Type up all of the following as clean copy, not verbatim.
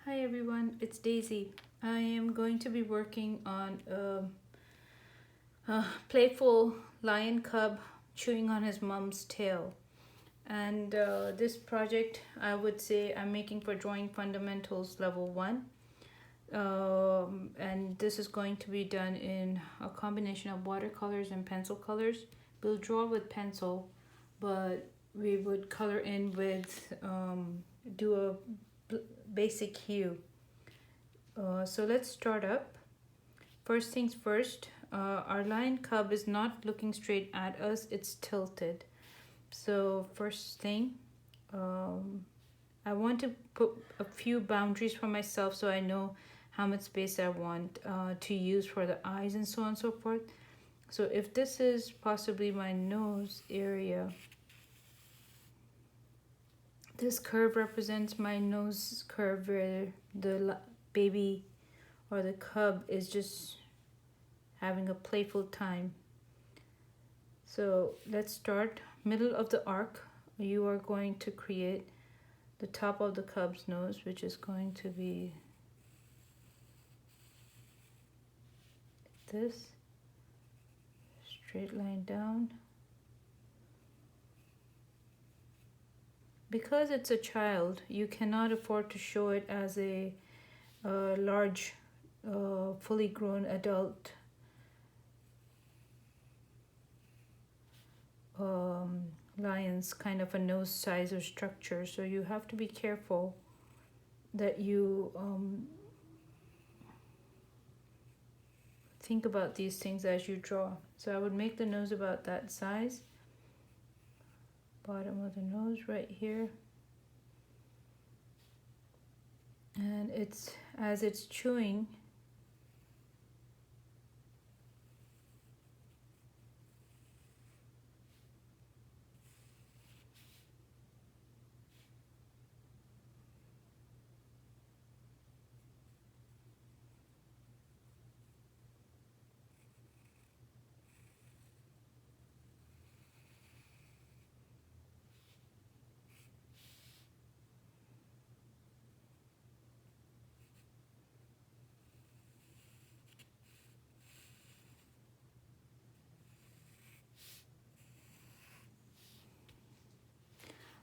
Hi everyone, it's Daisy. I am going to be working on a playful lion cub chewing on his mom's tail. And this project, I would say, I'm making for Drawing Fundamentals Level 1. And this is going to be done in a combination of watercolors and pencil colors. We'll draw with pencil, but we would color in with, do a basic hue. So let's start up. First things first, our lion cub is not looking straight at us, it's tilted. So first thing, I want to put a few boundaries for myself so I know how much space I want to use for the eyes and so on and so forth. So if this is possibly my nose area, this curve represents my nose curve where the baby or the cub is just having a playful time. So let's start. Middle of the arc, you are going to create the top of the cub's nose, which is going to be this straight line down. Because it's a child, you cannot afford to show it as a large, fully grown adult lion's kind of a nose size or structure. So you have to be careful that you think about these things as you draw. So I would make the nose about that size. Bottom of the nose right here. And it's as it's chewing,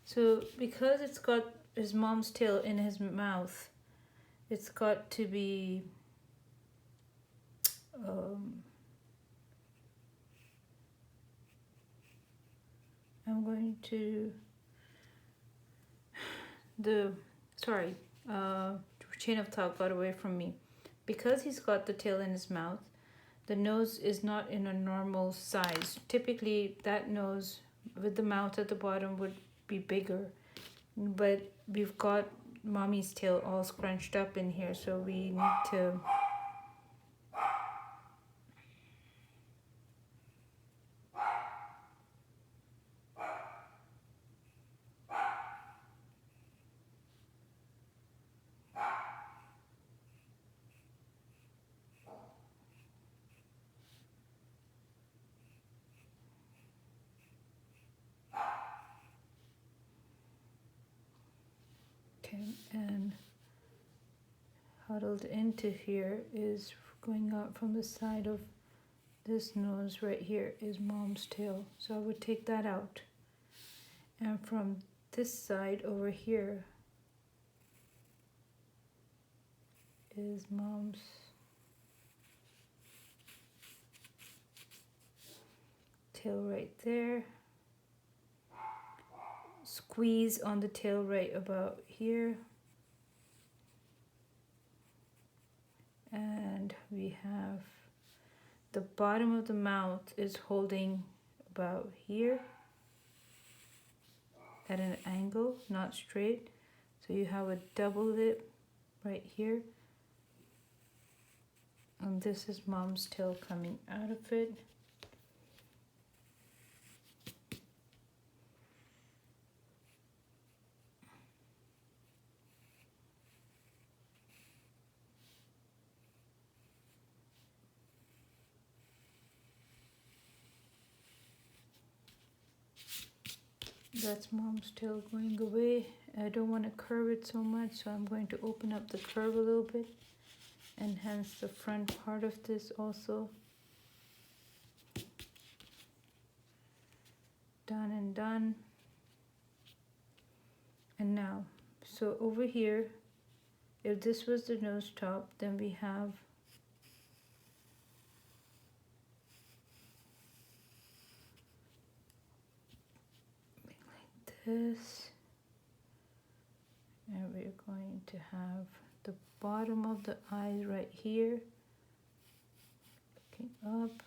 so because it's got his mom's tail in his mouth, it's got to be I'm going to chain of thought got away from me. Because he's got the tail in his mouth, the nose is not in a normal size. Typically that nose with the mouth at the bottom would be bigger, but we've got mommy's tail all scrunched up in here, so we need to and huddled into here is going out from the side of this nose right here is mom's tail. So I would take that out. And from this side over here is mom's tail right there. Squeeze on the tail right about here. And we have the bottom of the mouth is holding about here at an angle, not straight. So you have a double lip right here. And this is mom's tail coming out of it. That's mom's tail going away. I don't want to curve it so much, so I'm going to open up the curve a little bit, enhance the front part of this also. Done and done. And now, so over here, if this was the nose top, then we have like this, and we're going to have the bottom of the eye right here, looking up.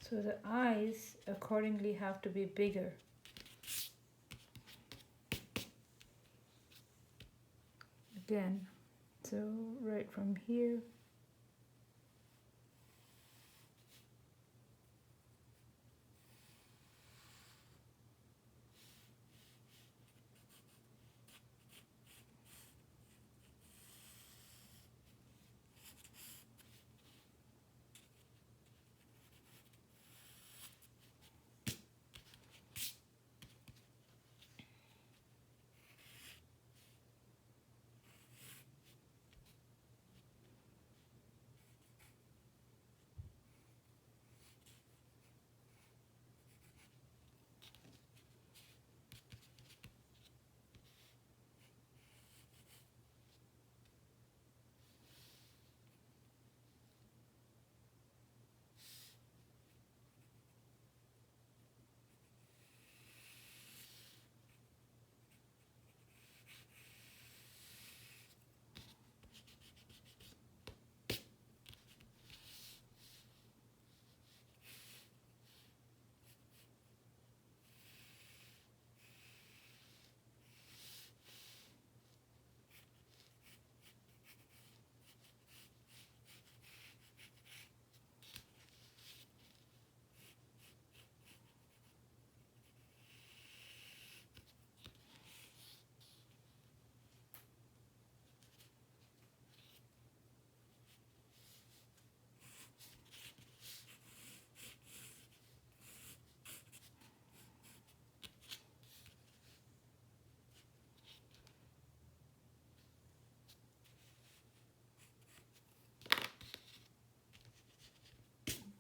So the eyes accordingly have to be bigger. Again, so right from here.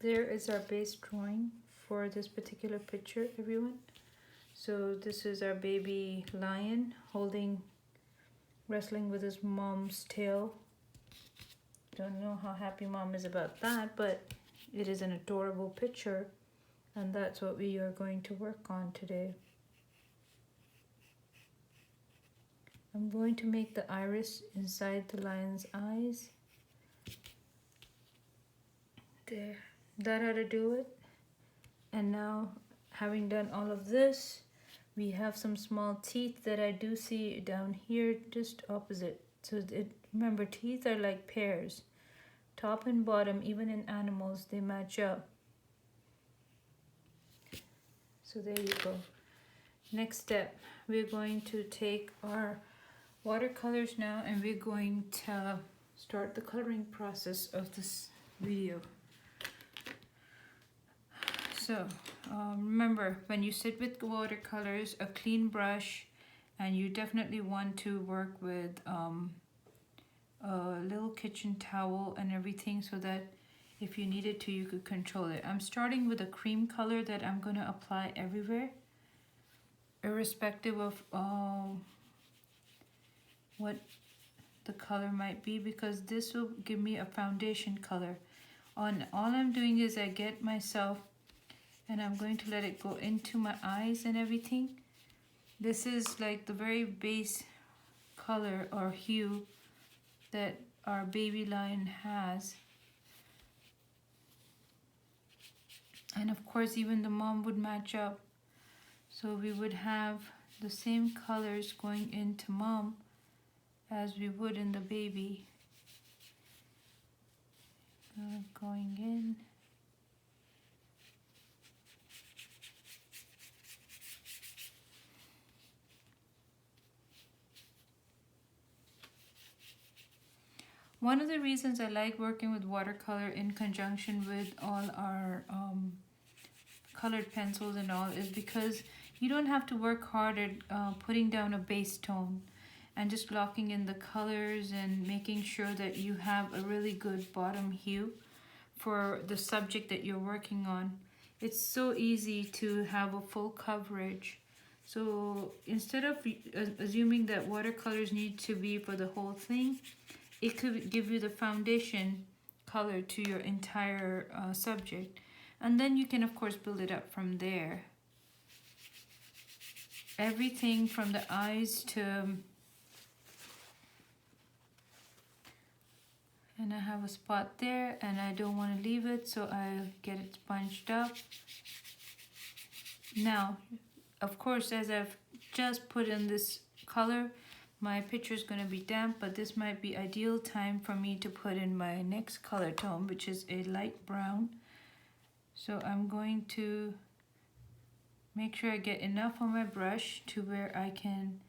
There is our base drawing for this particular picture, everyone. So this is our baby lion wrestling with his mom's tail. Don't know how happy mom is about that, but it is an adorable picture, and that's what we are going to work on today. I'm going to make the iris inside the lion's eyes. There, that how to do it. And now, having done all of this, we have some small teeth that I do see down here, just opposite. So remember, teeth are like pears. Top and bottom, even in animals, they match up. So there you go. Next step, we're going to take our watercolors now, and we're going to start the coloring process of this video. So remember, when you sit with watercolors, a clean brush, and you definitely want to work with a little kitchen towel and everything, so that if you needed to, you could control it. I'm starting with a cream color that I'm going to apply everywhere, irrespective of what the color might be, because this will give me a foundation color. All I'm doing is I get myself, and I'm going to let it go into my eyes and everything. This is like the very base color or hue that our baby lion has. And of course even the mom would match up. So we would have the same colors going into mom as we would in the baby. Going in. One of the reasons I like working with watercolor in conjunction with all our colored pencils and all is because you don't have to work hard at putting down a base tone and just blocking in the colors and making sure that you have a really good bottom hue for the subject that you're working on. It's so easy to have a full coverage. So instead of assuming that watercolors need to be for the whole thing, it could give you the foundation color to your entire subject. And then you can of course build it up from there. Everything from the eyes to, and I have a spot there and I don't want to leave it, so I get it sponged up. Now, of course, as I've just put in this color, my picture is going to be damp, but this might be ideal time for me to put in my next color tone, which is a light brown. So I'm going to make sure I get enough on my brush to where I can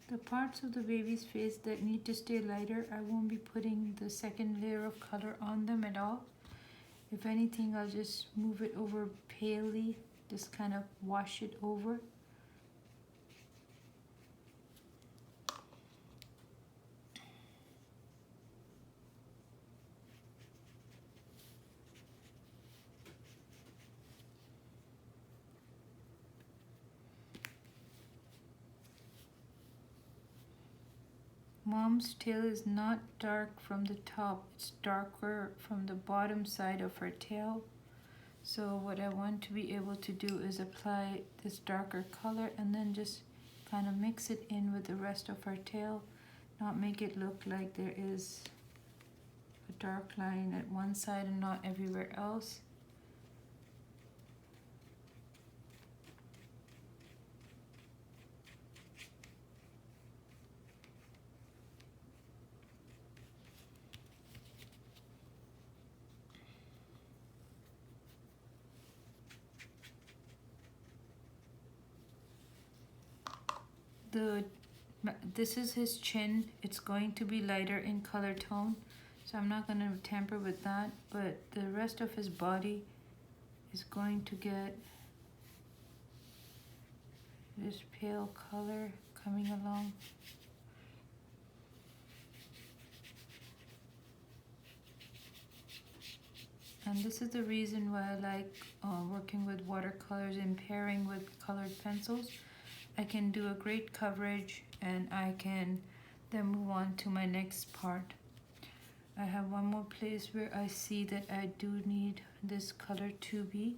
the parts of the baby's face that need to stay lighter, I won't be putting the second layer of color on them at all. If anything, I'll just move it over palely, just kind of wash it over. Mom's tail is not dark from the top, it's darker from the bottom side of her tail. So what I want to be able to do is apply this darker color and then just kind of mix it in with the rest of her tail, not make it look like there is a dark line at one side and not everywhere else. This is his chin. It's going to be lighter in color tone, so I'm not going to tamper with that, but the rest of his body is going to get this pale color coming along. And this is the reason why I like working with watercolors and pairing with colored pencils. I can do a great coverage and I can then move on to my next part. I have one more place where I see that I do need this color to be.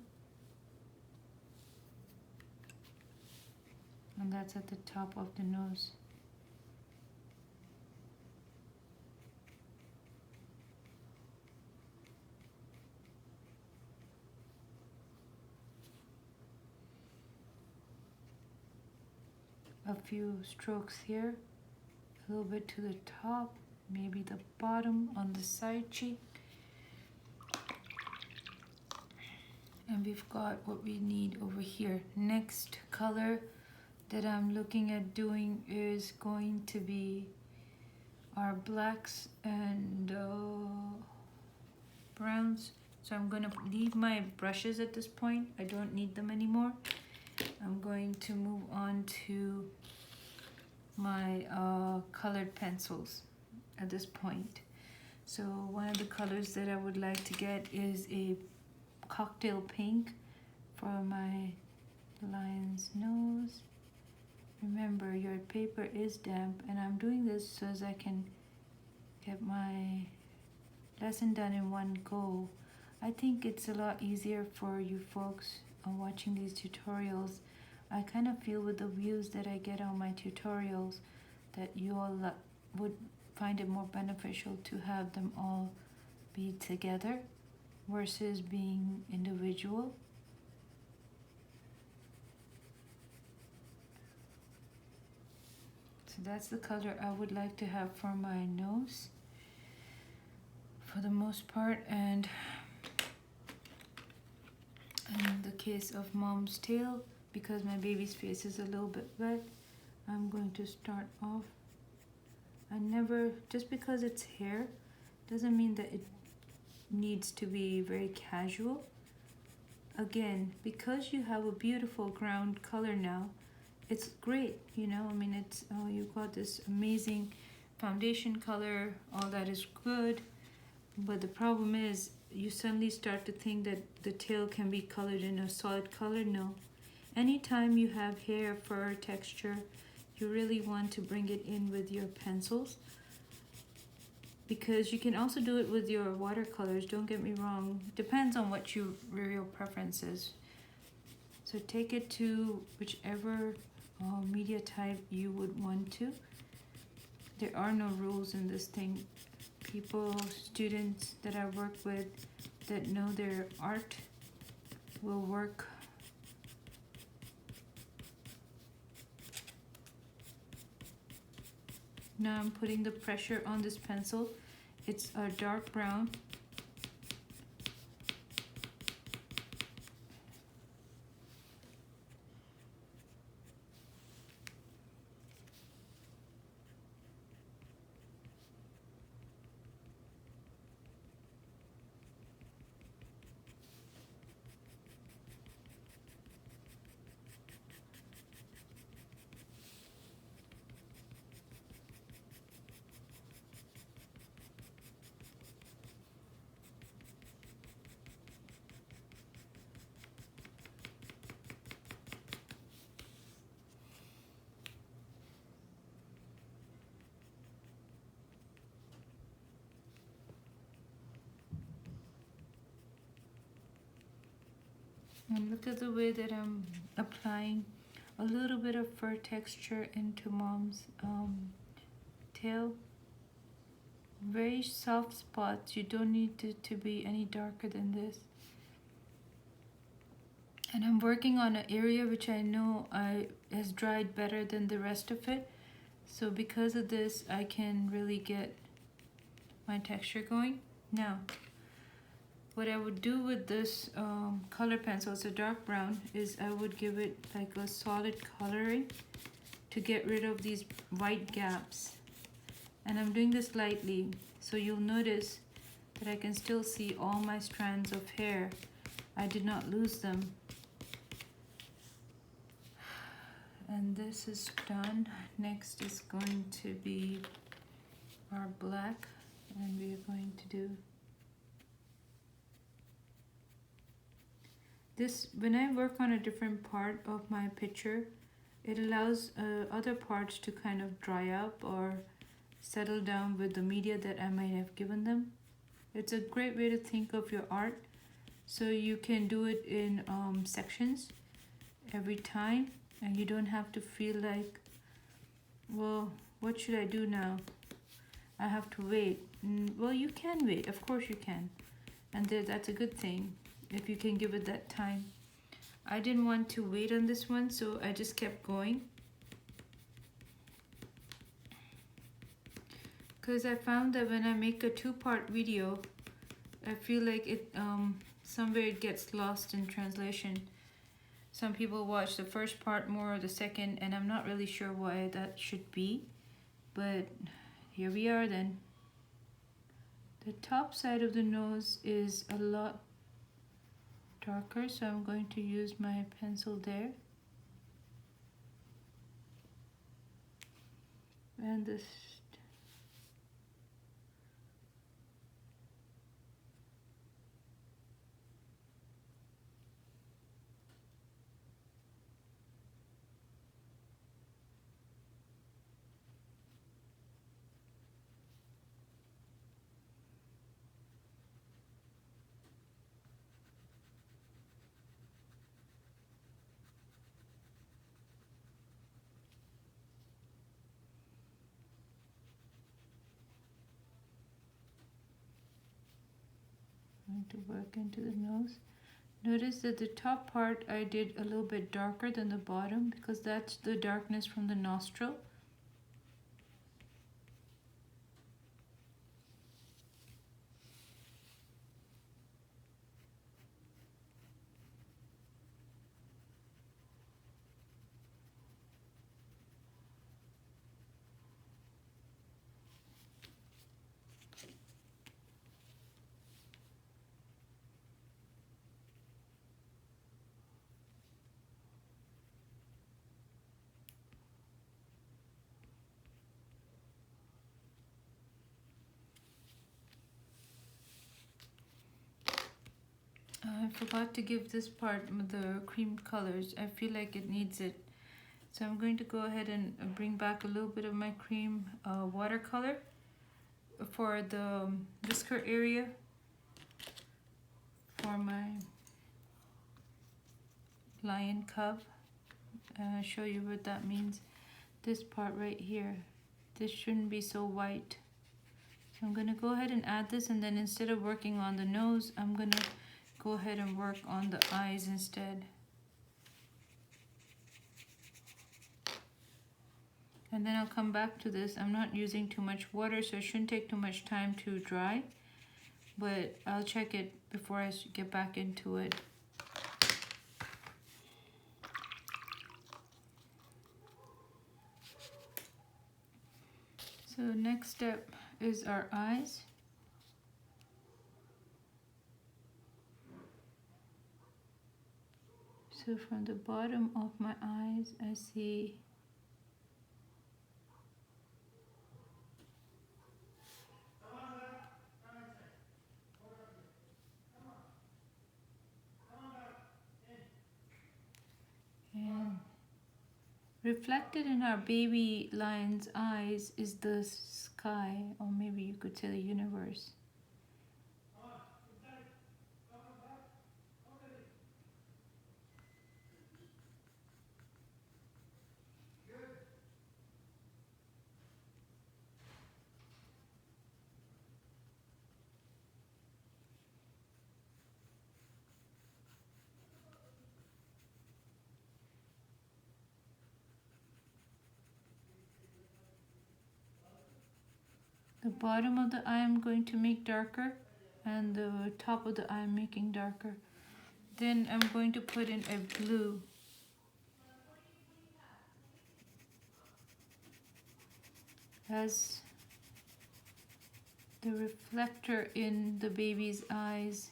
And that's at the top of the nose. A few strokes here, a little bit to the top, maybe the bottom on the side cheek. And we've got what we need over here. Next color that I'm looking at doing is going to be our blacks and browns. So I'm gonna leave my brushes at this point. I don't need them anymore. I'm going to move on to my colored pencils at this point. So one of the colors that I would like to get is a cocktail pink for my lion's nose. Remember, your paper is damp, and I'm doing this so as I can get my lesson done in one go. I think it's a lot easier for you folks watching these tutorials. I kind of feel with the views that I get on my tutorials that you all would find it more beneficial to have them all be together versus being individual. So that's the color I would like to have for my nose for the most part, and in the case of mom's tail, because my baby's face is a little bit wet, I'm going to start off. Just because it's hair doesn't mean that it needs to be very casual. Again, because you have a beautiful ground color now, it's great, you know. I mean, it's you've got this amazing foundation color, all that is good, but the problem is you suddenly start to think that the tail can be colored in a solid color. No. Anytime you have hair, fur, texture, you really want to bring it in with your pencils, because you can also do it with your watercolors, don't get me wrong. Depends on what your real preference is. So take it to whichever media type you would want to. There are no rules in this thing. Students that I work with that know their art will work. Now I'm putting the pressure on this pencil. It's a dark brown. And look at the way that I'm applying a little bit of fur texture into mom's tail. Very soft spots. You don't need it to be any darker than this. And I'm working on an area which I know has dried better than the rest of it. So because of this, I can really get my texture going. Now, what I would do with this color pencil, it's a dark brown, is I would give it like a solid coloring to get rid of these white gaps. And I'm doing this lightly, so you'll notice that I can still see all my strands of hair. I did not lose them. And this is done. Next is going to be our black, and we are going to do this. When I work on a different part of my picture, it allows other parts to kind of dry up or settle down with the media that I might have given them. It's a great way to think of your art. So you can do it in sections every time, and you don't have to feel like, well, what should I do now? I have to wait. Well, you can wait, of course you can. And that's a good thing if you can give it that time. I didn't want to wait on this one, so I just kept going. Because I found that when I make a two-part video, I feel like it somewhere it gets lost in translation. Some people watch the first part more or the second, and I'm not really sure why that should be. But here we are then. The top side of the nose is a lot darker, so I'm going to use my pencil there. And this going to work into the nose. Notice that the top part I did a little bit darker than the bottom because that's the darkness from the nostril. I forgot to give this part the cream colors. I feel like it needs it. So I'm going to go ahead and bring back a little bit of my cream watercolor for the whisker area for my lion cub. Show you what that means. This part right here, this shouldn't be so white. So I'm going to go ahead and add this, and then instead of working on the nose, I'm going to go ahead and work on the eyes instead. And then I'll come back to this. I'm not using too much water, so it shouldn't take too much time to dry, but I'll check it before I get back into it. So next step is our eyes. So from the bottom of my eyes, I see and reflected in our baby lion's eyes is the sky, or maybe you could say the universe. The bottom of the eye I'm going to make darker, and the top of the eye I'm making darker. Then I'm going to put in a blue. As the reflector in the baby's eyes.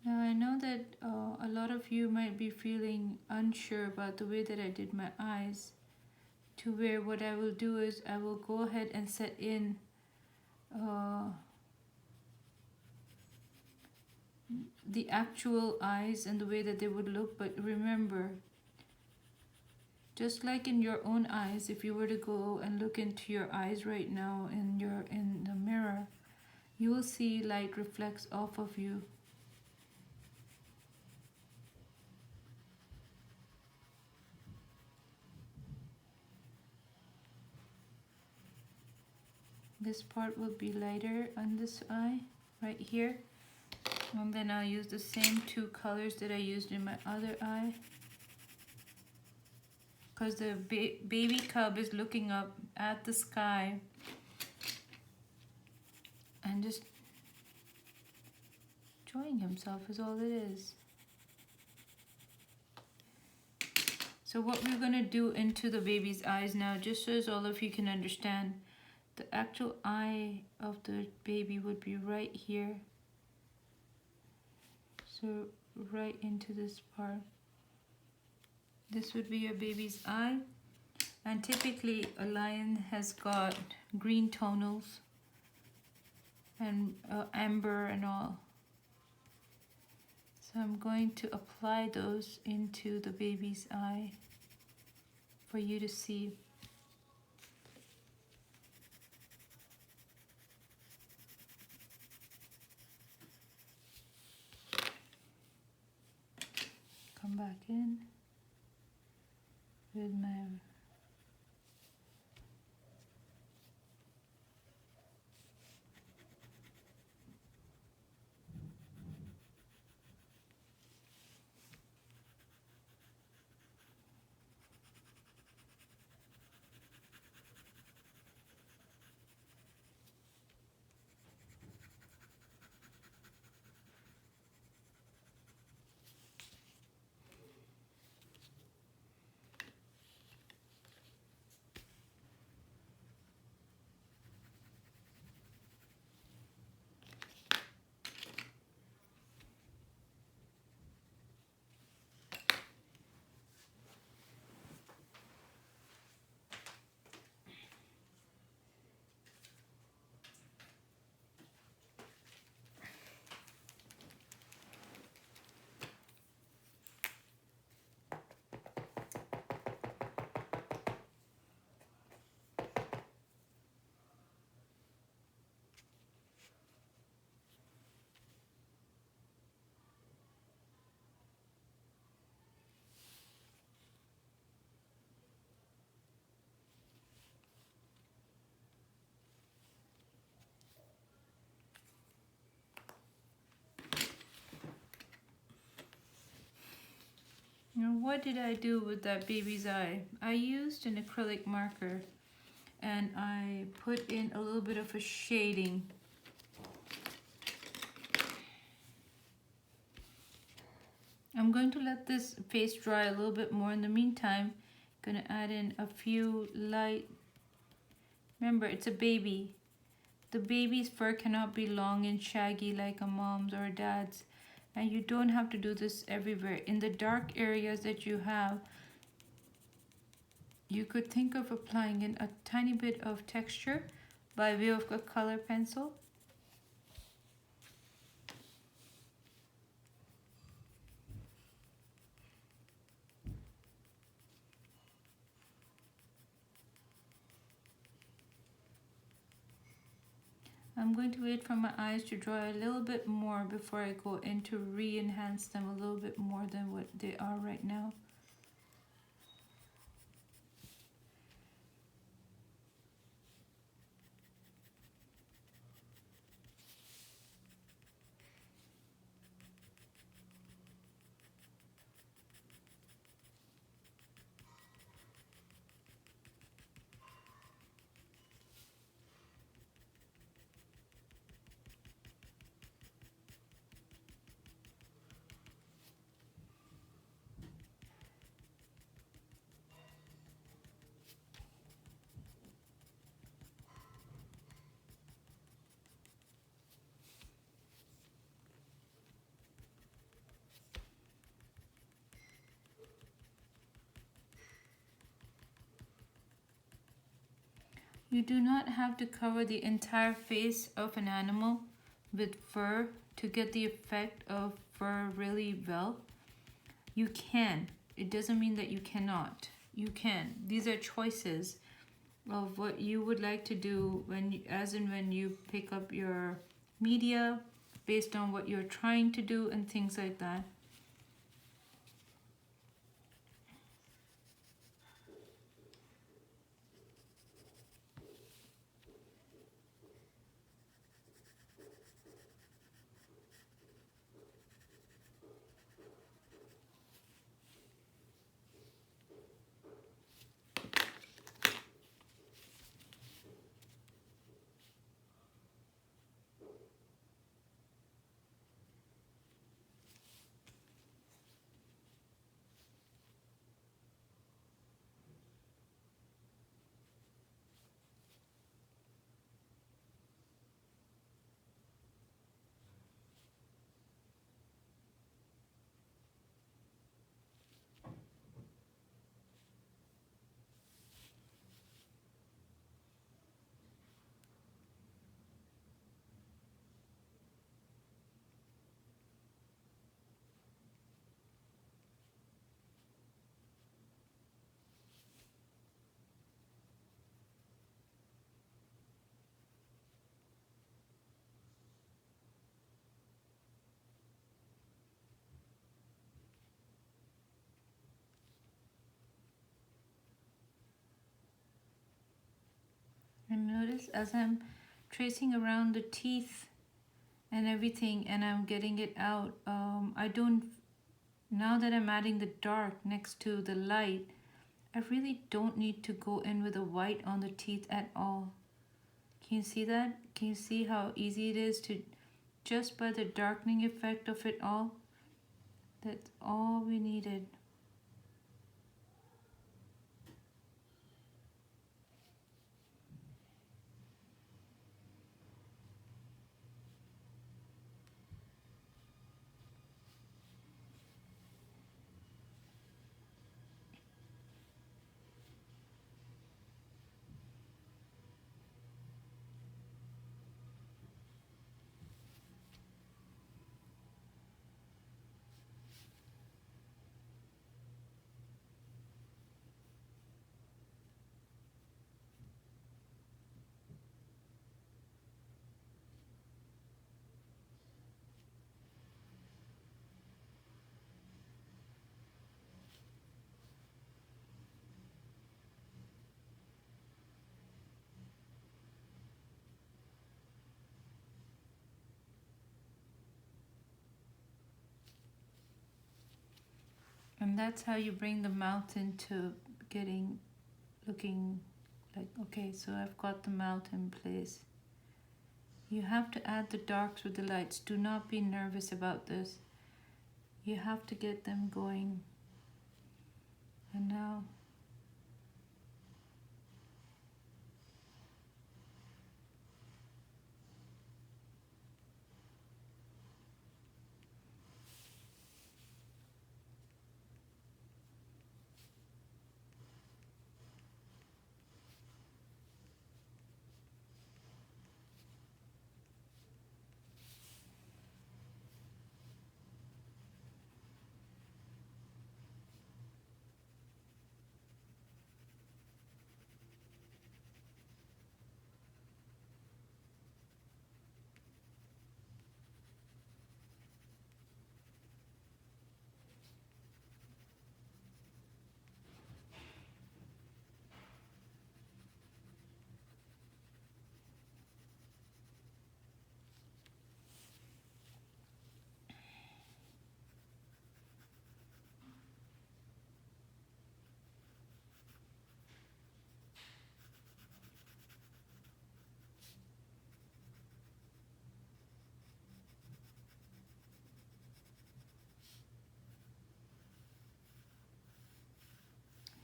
Now I know that a lot of you might be feeling unsure about the way that I did my eyes, to where what I will do is I will go ahead and set in the actual eyes and the way that they would look. But remember, Just like in your own eyes, if you were to go and look into your eyes right now in the mirror, you will see light reflects off of you. This part will be lighter on this eye right here, and then I'll use the same two colors that I used in my other eye, because the baby cub is looking up at the sky and just enjoying himself is all it is. So what we're going to do into the baby's eyes now, just so as all of you can understand, the actual eye of the baby would be right here. So right into this part. This would be your baby's eye. And typically a lion has got green tonals and amber and all. So I'm going to apply those into the baby's eye for you to see. Come back in with my Now what did I do with that baby's eye? I used an acrylic marker and I put in a little bit of a shading. I'm going to let this face dry a little bit more. In the meantime, I'm going to add in a few light. Remember, it's a baby. The baby's fur cannot be long and shaggy like a mom's or a dad's. And you don't have to do this everywhere. In the dark areas that you have, you could think of applying in a tiny bit of texture by way of a color pencil. I'm going to wait for my eyes to dry a little bit more before I go in to re-enhance them a little bit more than what they are right now. You do not have to cover the entire face of an animal with fur to get the effect of fur really well. You can. It doesn't mean that you cannot. you can. These are choices of what you would like to do when as and when you pick up your media based on what you're trying to do and things like that. And notice as I'm tracing around the teeth and everything and I'm getting it out, I don't, now that I'm adding the dark next to the light, I really don't need to go in with a white on the teeth at all. Can you see that? Can you see how easy it is to, just by the darkening effect of it all, that's all we needed. And that's how you bring the mouth into getting, looking like, okay, so I've got the mouth in place. You have to add the darks with the lights. Do not be nervous about this. You have to get them going. And now,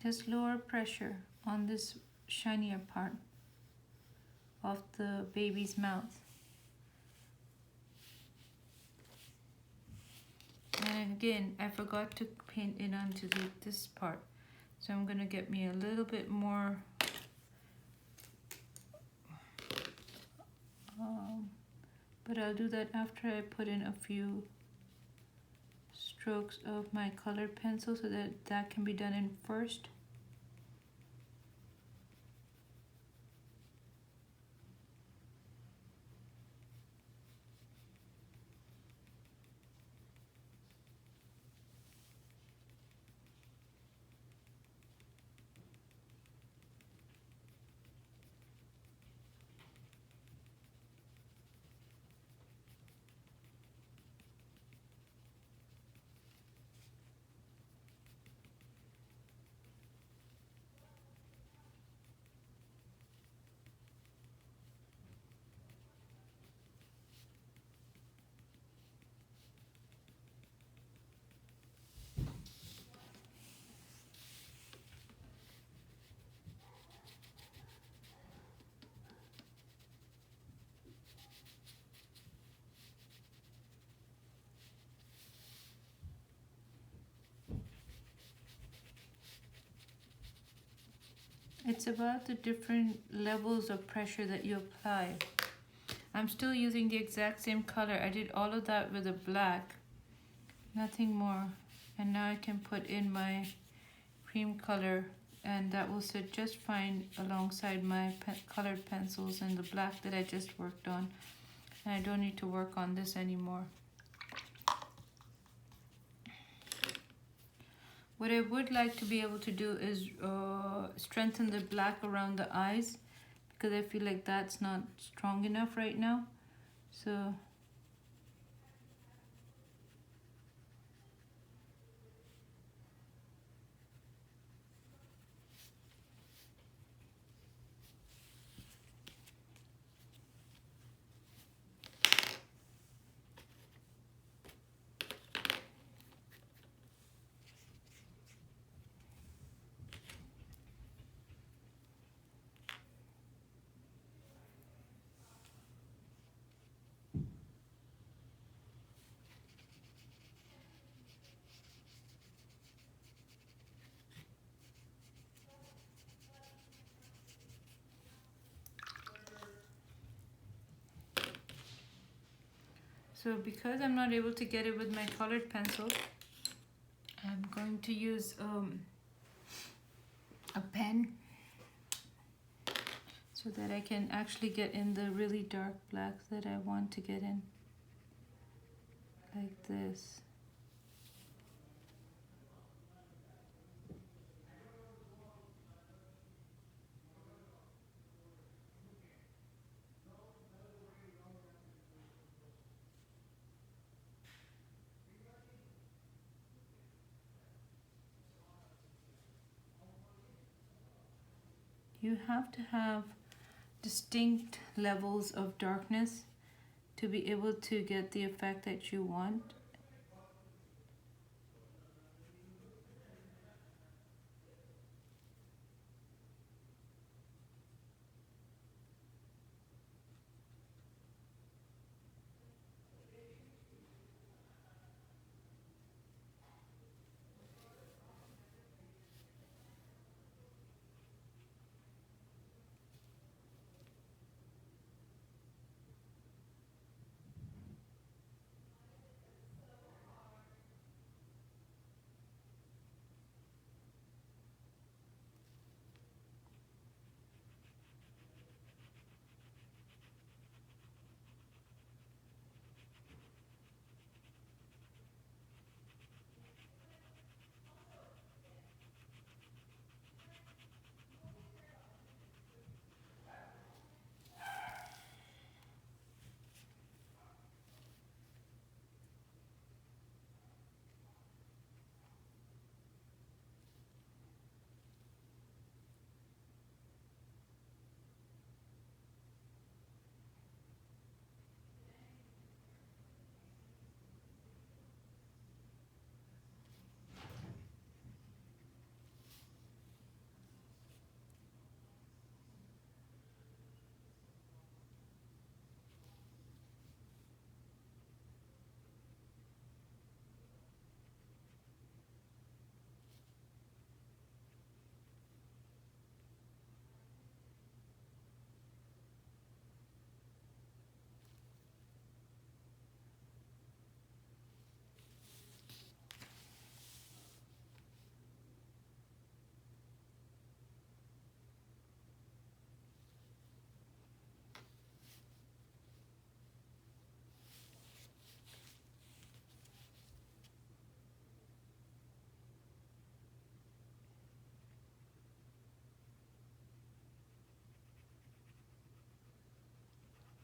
just lower pressure on this shinier part of the baby's mouth. And again, I forgot to paint it onto this part. So I'm gonna get me a little bit more but I'll do that after I put in a few strokes of my colored pencil so that that can be done in first. It's about the different levels of pressure that you apply. I'm still using the exact same color. I did all of that with a black, nothing more. And now I can put in my cream color, and that will sit just fine alongside my colored pencils and the black that I just worked on. And I don't need to work on this anymore. What I would like to be able to do is strengthen the black around the eyes, because I feel like that's not strong enough right now. So because I'm not able to get it with my colored pencil, I'm going to use a pen so that I can actually get in the really dark blacks that I want to get in, like this. You have to have distinct levels of darkness to be able to get the effect that you want.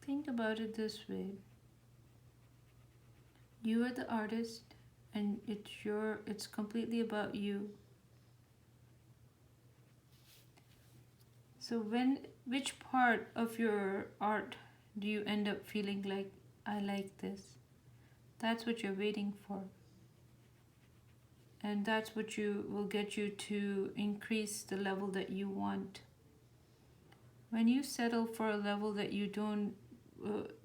Think about it this way. You are the artist, and it's completely about you. So which part of your art do you end up feeling like, I like this? That's what you're waiting for. And that's what will get you to increase the level that you want. When you settle for a level that you don't,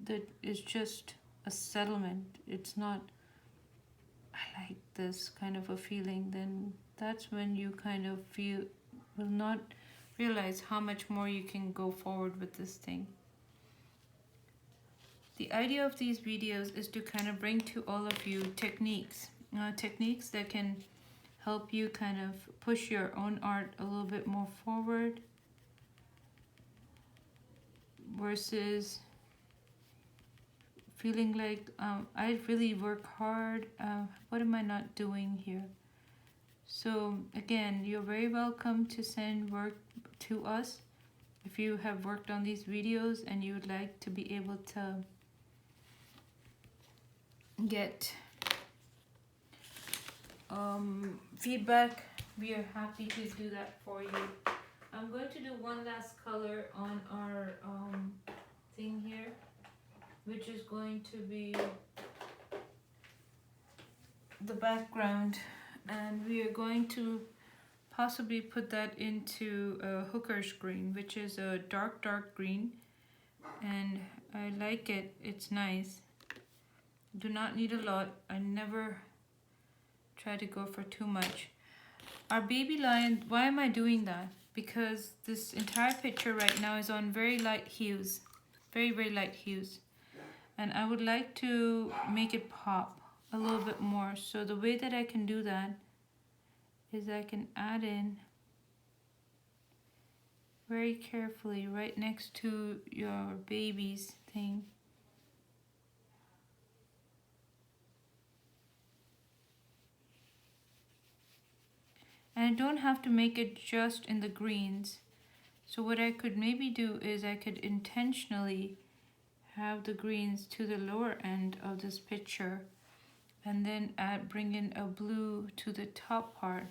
that is just a settlement, it's not, I like this kind of a feeling, then that's when you kind of will not realize how much more you can go forward with this thing. The idea of these videos is to kind of bring to all of you techniques that can help you kind of push your own art a little bit more forward versus feeling like I really work hard. What am I not doing here? So again, you're very welcome to send work to us if you have worked on these videos and you would like to be able to get feedback. We are happy to do that for you. I'm going to do one last color on our thing here, which is going to be the background, and we are going to possibly put that into a hooker's green, which is a dark green, and I like it. It's nice. Do not need a lot. I never try to go for too much. Our baby lion, why am I doing that? Because this entire picture right now is on very light hues, very light hues, and I would like to make it pop a little bit more. So the way that I can do that is I can add in very carefully right next to your baby's thing. And I don't have to make it just in the greens. So what I could maybe do is I could intentionally have the greens to the lower end of this picture and then bring in a blue to the top part.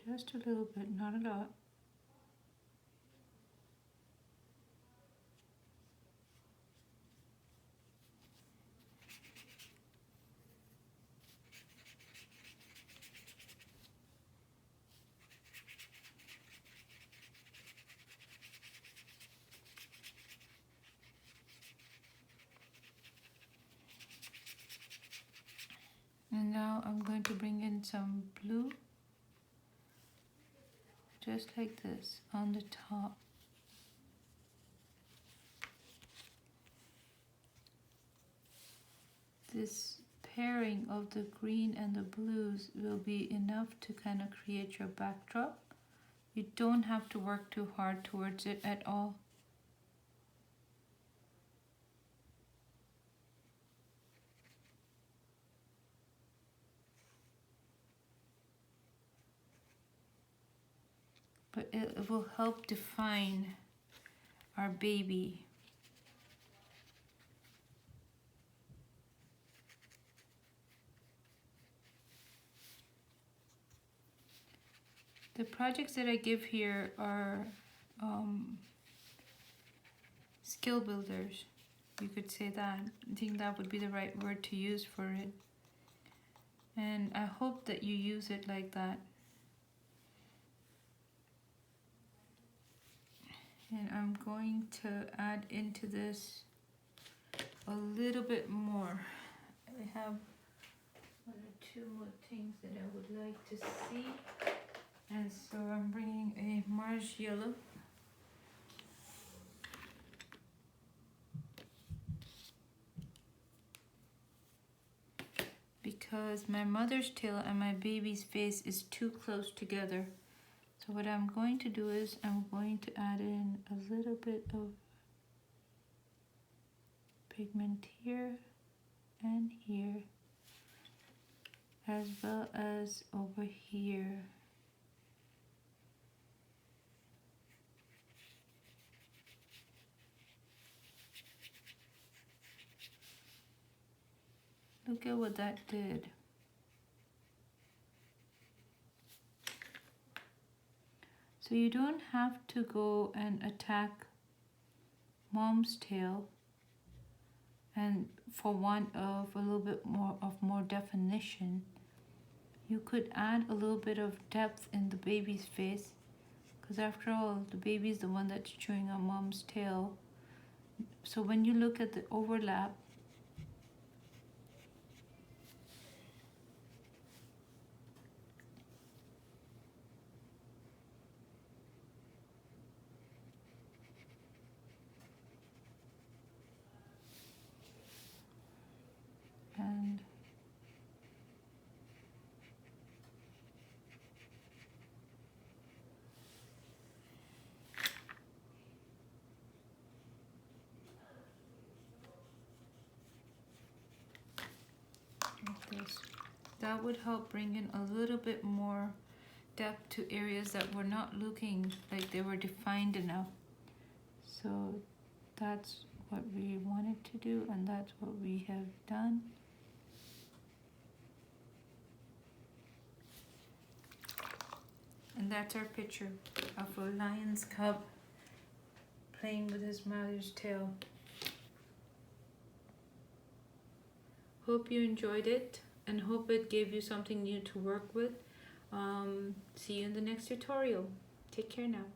Just a little bit, not a lot. And now I'm going to bring in some blue, just like this, on the top. This pairing of the green and the blues will be enough to kind of create your backdrop. You don't have to work too hard towards it at all. But it will help define our baby. The projects that I give here are skill builders. You could say that. I think that would be the right word to use for it. And I hope that you use it like that. And I'm going to add into this a little bit more. I have one or two more things that I would like to see. And so I'm bringing a Mars yellow. Because my mother's tail and my baby's face is too close together. So what I'm going to do is I'm going to add in a little bit of pigment here and here, as well as over here. Look at what that did. So you don't have to go and attack mom's tail and for want of a little bit more definition. You could add a little bit of depth in the baby's face, because after all, the baby's the one that's chewing on mom's tail. So when you look at the overlap, and like this, that would help bring in a little bit more depth to areas that were not looking like they were defined enough. So that's what we wanted to do, and that's what we have done. And that's our picture of a lion's cub playing with his mother's tail. Hope you enjoyed it and hope it gave you something new to work with. See you in the next tutorial. Take care now.